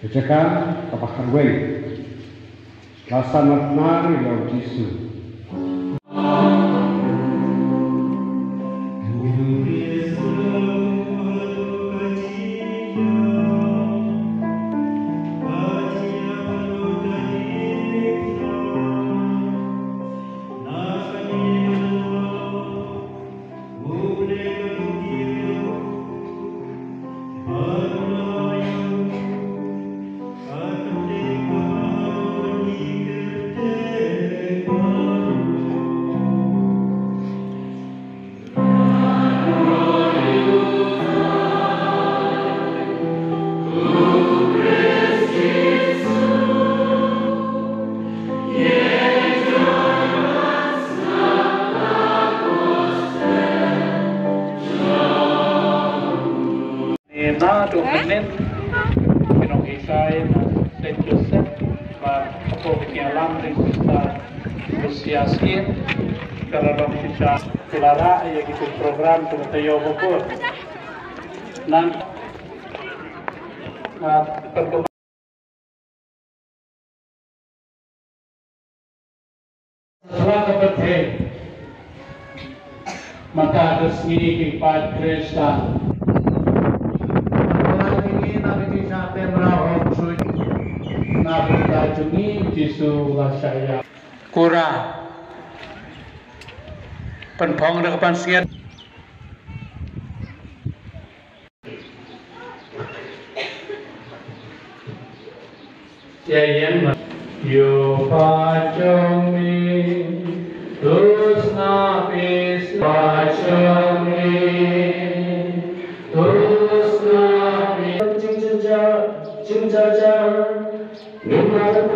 Kejakan kapakan wei, lasan matnari lau jisu. Na dokumen pinong isay na St. Joseph po kialam din sa Luciaskin kararong siya kilala ay itong program tumatayo ko po ng pagkukuha sa kapatid matadas ni Padre sa Kura penpong depan siat ya yang yo pacong mi terus napis pacong mi terus napis jing jajar Nima ada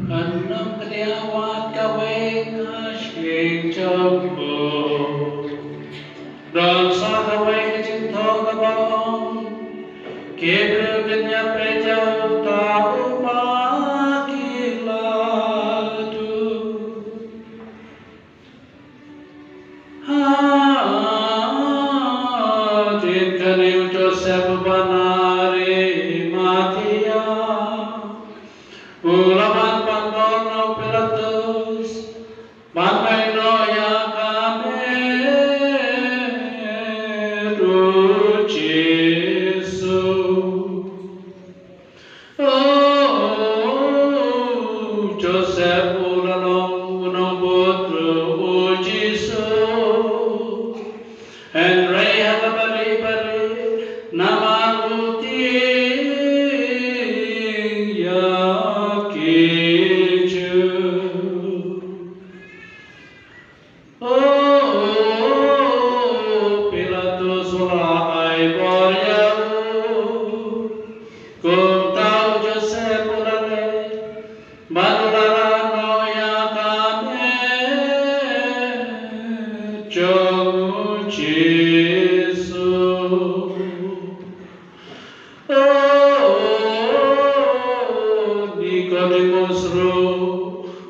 Kanam kadiawat kawe kashing jabo dan sa kawe kacinto kabong Gabriel kanya prejau tahu makiladu Jinkani Joseph banari matia Ulaman pangkono piratus Bangkai noya kame Jesu Oh Joseph ulalong unobutru Jesu And Ray habari nama uting yakiju Oh Pilatus ulai boryau Kum tau Joseph ulale Barulara noya kame Jong Jesu Oh Nicodemus ru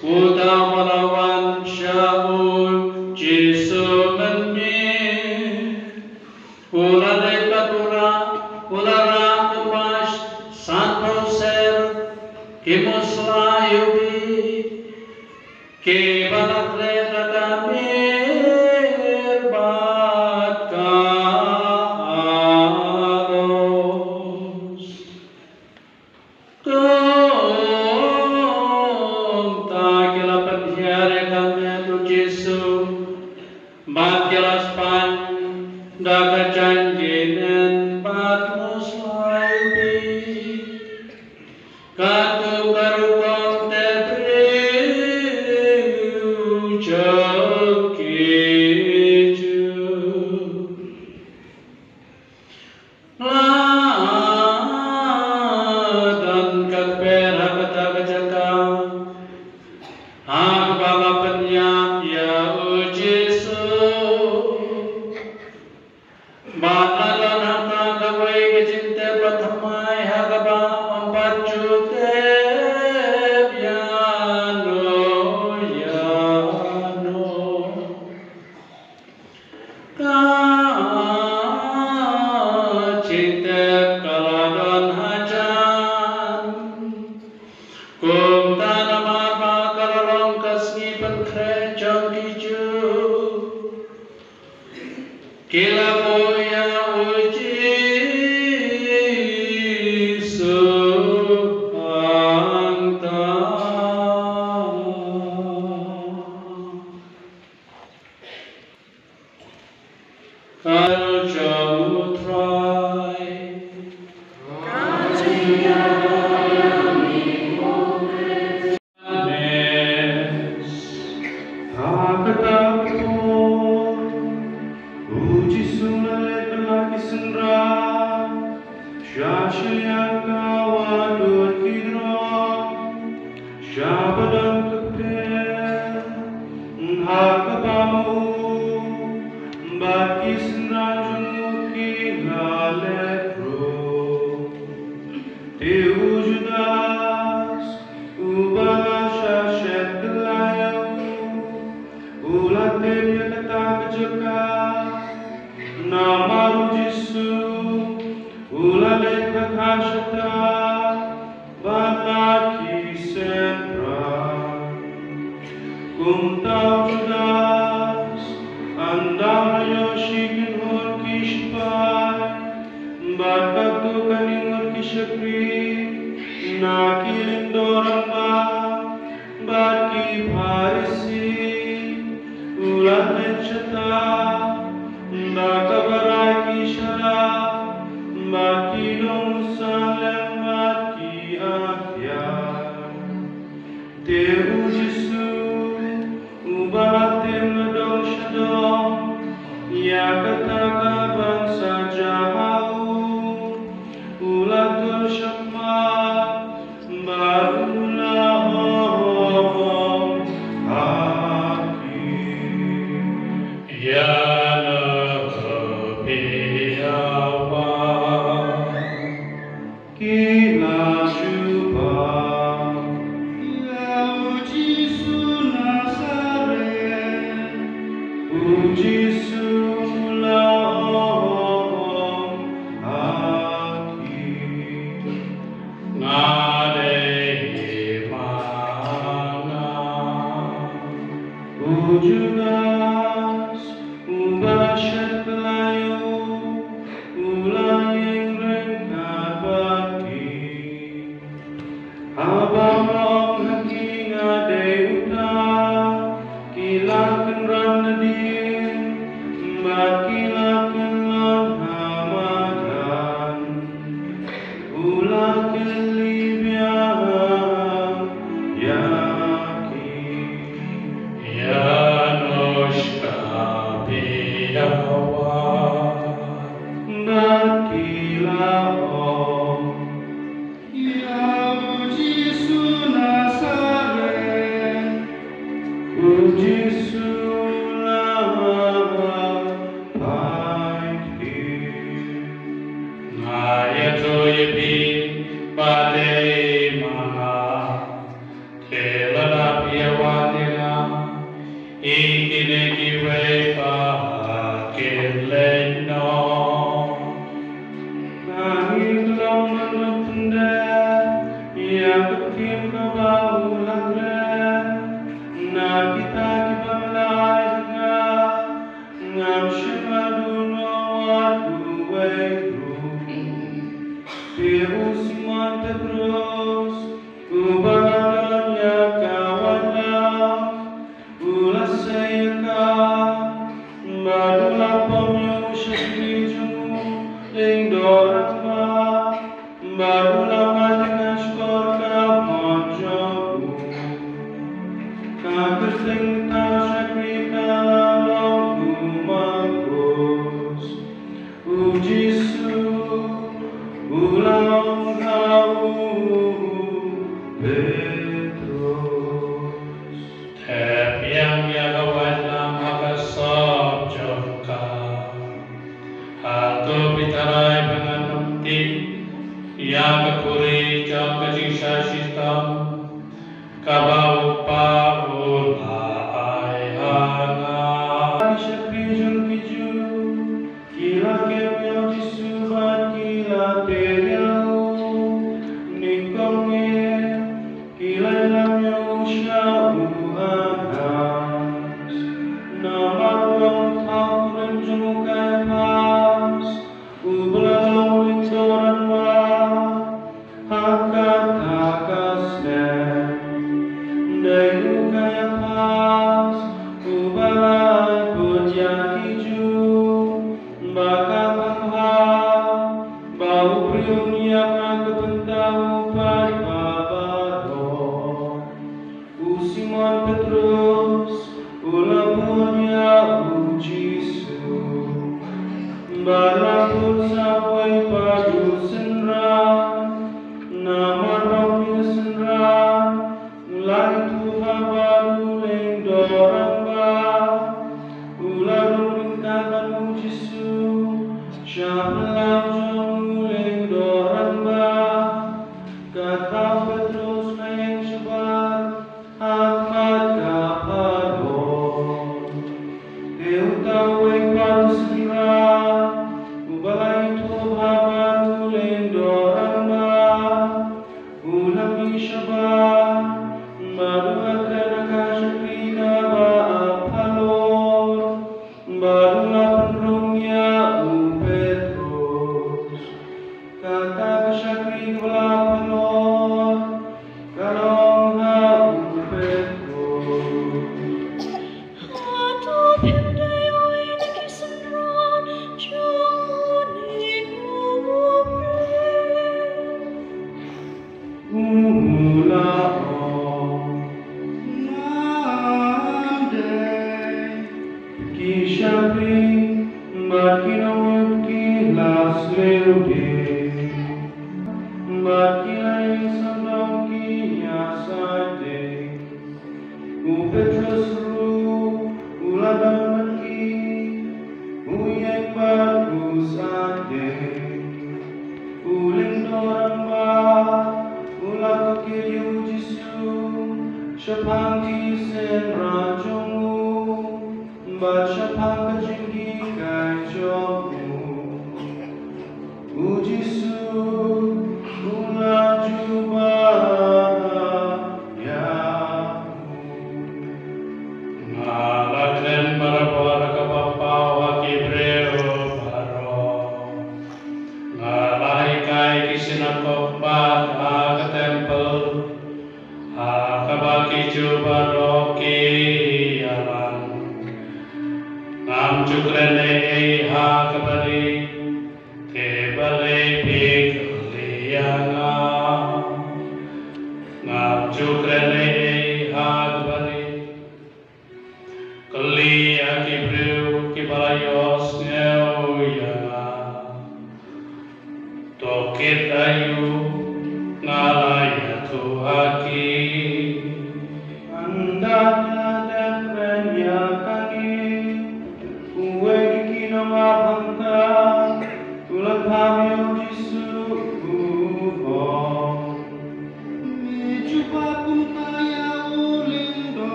Utama lawan Shaul Jesu menmi Ulale ulara kemas Santo ser Kimus layubi Kibanak lera damir bat karos Kum takila penhiare kame tu Jesu Bat kilas pan daga janjinen bat muslayubi Katu karukom tebriu jokiju Ladan kakbera kata kejakam Hang baba penyak ya Jesu Banalan hata kawai kecinte pratamai hagaba Ampacute biano yano Kacinte kaladon hajan Kum tanamar makaralong kasni penkrejong kiju Kila moya Jesu anta Kal jamu try Ulatul Shema Barulah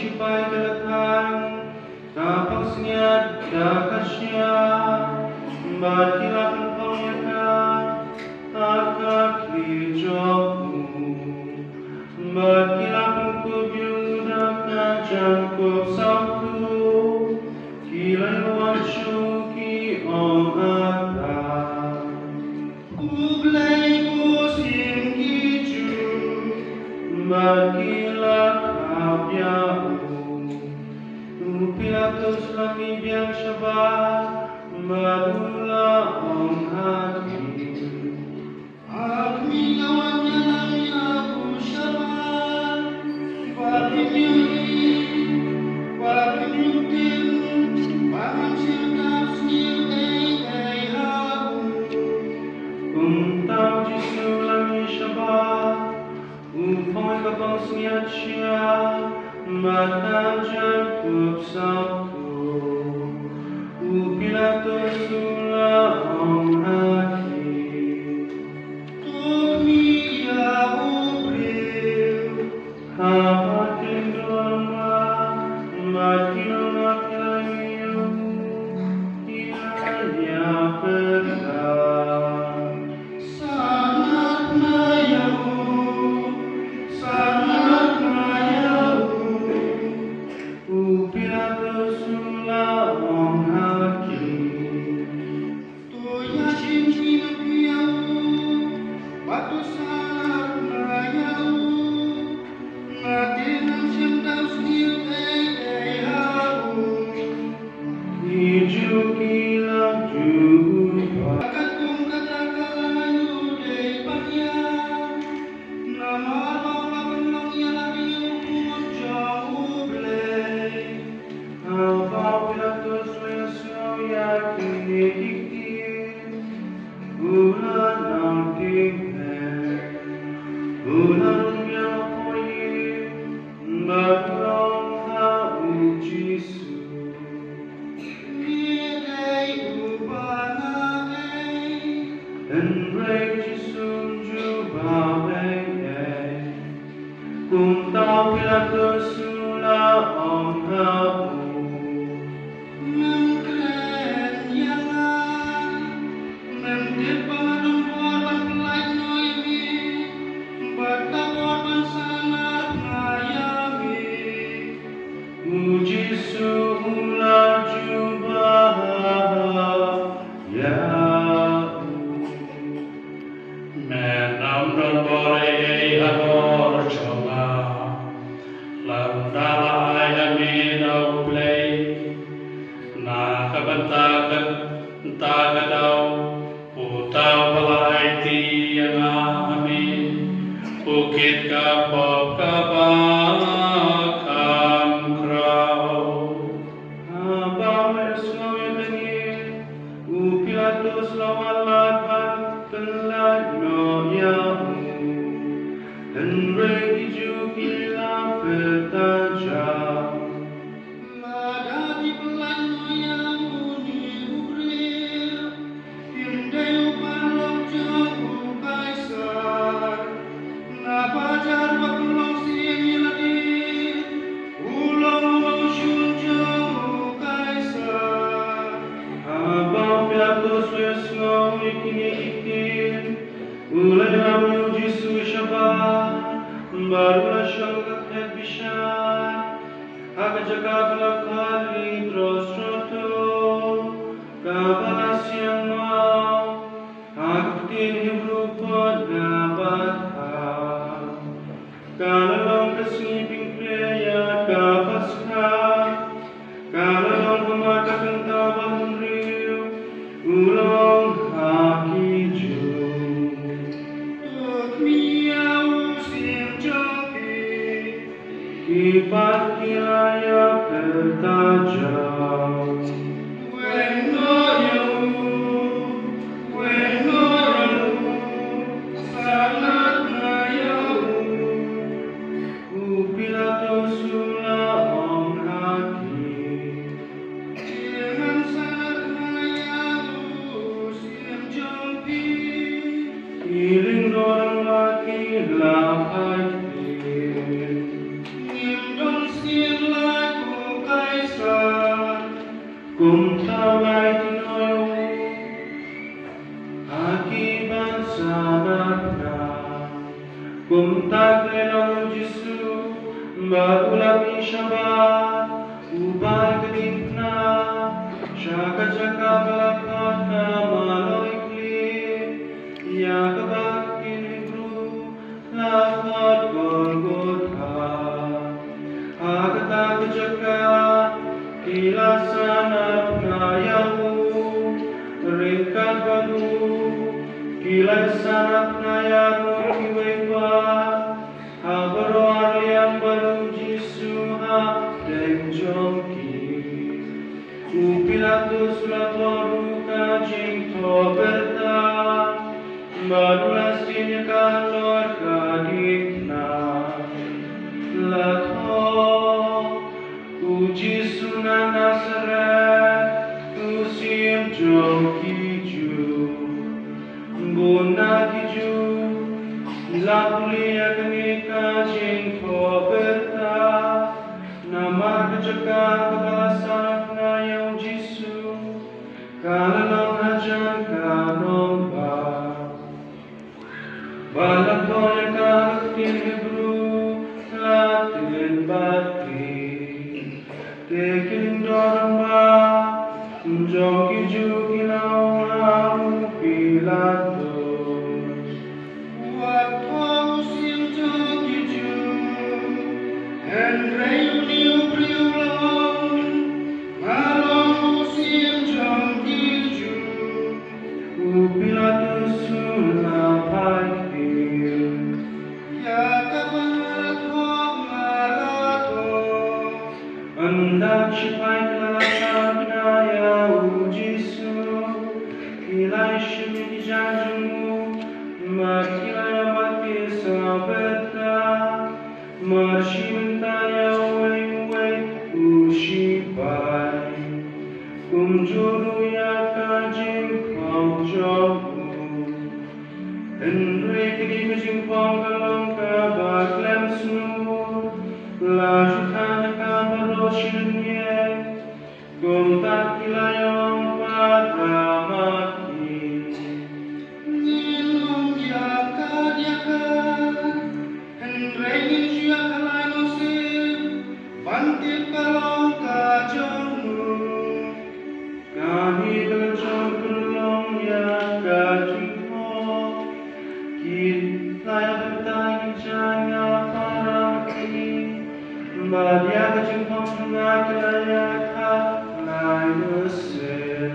sipai kelakhan, kapag singit dakasya, bakilang pangyakan, akaklijoku, bakilang kubyuda kajangkup sabtu, kilay wanshuki om ata. Uglay ko singkiju, bakilang kapyaku, Pilatus lami biang Shabbat, madula om hati. Aku lawannya lami aku Shabbat, Babinyutin, Bahan sirkas nilai aku. Kung tau Jisu lami Shabbat, Upoy kapang siyat siya, Matangjan sabtu, Pilatus sula om hati. Tumia ubril, hapatin doa, makin makin ilahnya pedang. Sangat mayamu, sangat mayamu. Pilatus sula om haki. Tuya cincin piau, batu sangat mayamu. Matinan sentau sendiri haru. Hijau kilau juga. Akan kum katakan yudai panjang. Nama Allah menangnya lagi umur jauh belai. Abang Pilatus lesno yakin dikit. Bulan nanti bulan yang poin baklong hau Jisu. Nidai ubanai Enrei Jisu jubabai. Kung tau Pilatus sula om hau. Mengkeren yalan, mendit pengadung korban pelai noimi, bata korban sangat mayami. Puji suhula jubah ya. Menam don borei hanor choma, lamdala ayami dau play. Na kabentakan tagadau, utau balai tiang amin, bukit kapok kabakan krau. Abang mesno yedengin, Pilatus lawan pelai no yamu, Enrei dijuki la petajam. Ulay dalam Jisu Shabbat, barulah syangkat het bishan, akan jaga belakali terus roto, kabalas yang mau, aku tin berupa dapat hal. Kalau kesiping pria kapaskah, kalau pemata kentang riu, ulang haki ju. Ibat kiraya tertajam. Wengo sangat mayamu. Pilatus sula om haki. Jangan sangat mayamu sim jompi. Iling dorang laki lapai. Sim Kung tawa'y tinoyo, akibat sanat na. Kung taglelaw Jisu, bagulap ni Shabbat, ubay kadit na, syaka-syaka balakat na maloy kli, yakabat kinibru, lakad Golgotha. Agad-agad-jaka, kilasanap na yahu, ringkat badu, kilasanap na yahu, kiwepa, habaro aliang baru Jisu ha, dengjongki. Upilatus latoru kajing toberta, badulas dinya kalor kadikna. Lato, Jisu na Nazaret, usim jong kiju, buna kiju, lakuli agni kajing koberta, nama kejaka kebasan na yang Jisu, kalanong hajan kanong ba, balatoy kalakin Hebrew, Latin Bati. Tekin dorma, jom kiju kilau au Pilatus. Waktu usim jom kiju, Henry uniu priulong, malong usim jom kiju, Pilatus sulapai kir, ya kabarat hong malato. Hendak sipai kelasan naya Jisu, kilai syumi janjumu, makilai mati sabeta, marsi mentaya wei usipai, kumjuru ya kajing kau jogu, Henry kini kajing kau kalong kabak lem semur, lajukan Shinye, Gomta kilayong patamaki. Nilong yakad-yakad, Henrengin siya kalanosip, Bantip kalong kajonu, Kahit kalajong kulong yakad jingko, Kitlayak betangin jaya paraki, Badia kajingkong ngakalayak haklay nasir,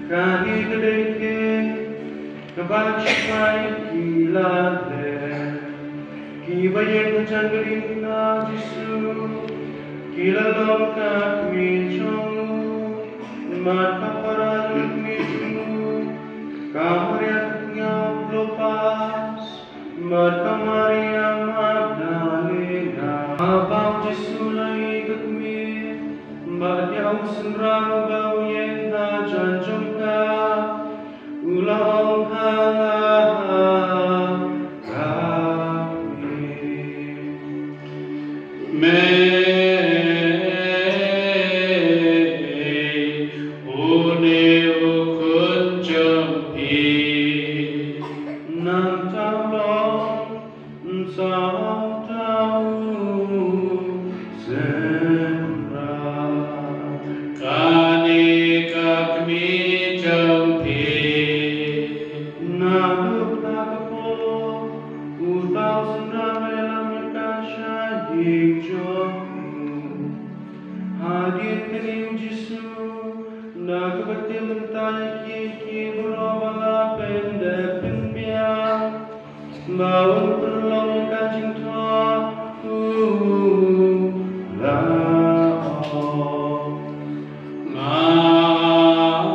Kahit kadikit, kabachipay kilader, Kibayeng kajanggaling na Jisu, Kilalong kakmichong, Matpaparalong mijumu, Kamariat ngayong lopas, Matkamariang Magdalena. Abang Jisu lai kami, Badiau senrang bau yenda janjungka, Ulang halah kami. Une ukun jampi, Nang talong sa tau sembra, Kani kakmi jampi, Naluk nakapo, Utau sembra melam kasya hijau, Hadir kini Jisu, Nakabati mentay kiki berawala pendek penbiak, Bawang perlong kajing tua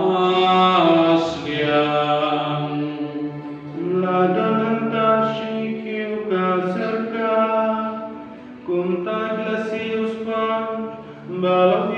Mas liang Ladan tashikiu kaserka Kumta glasius pan Balang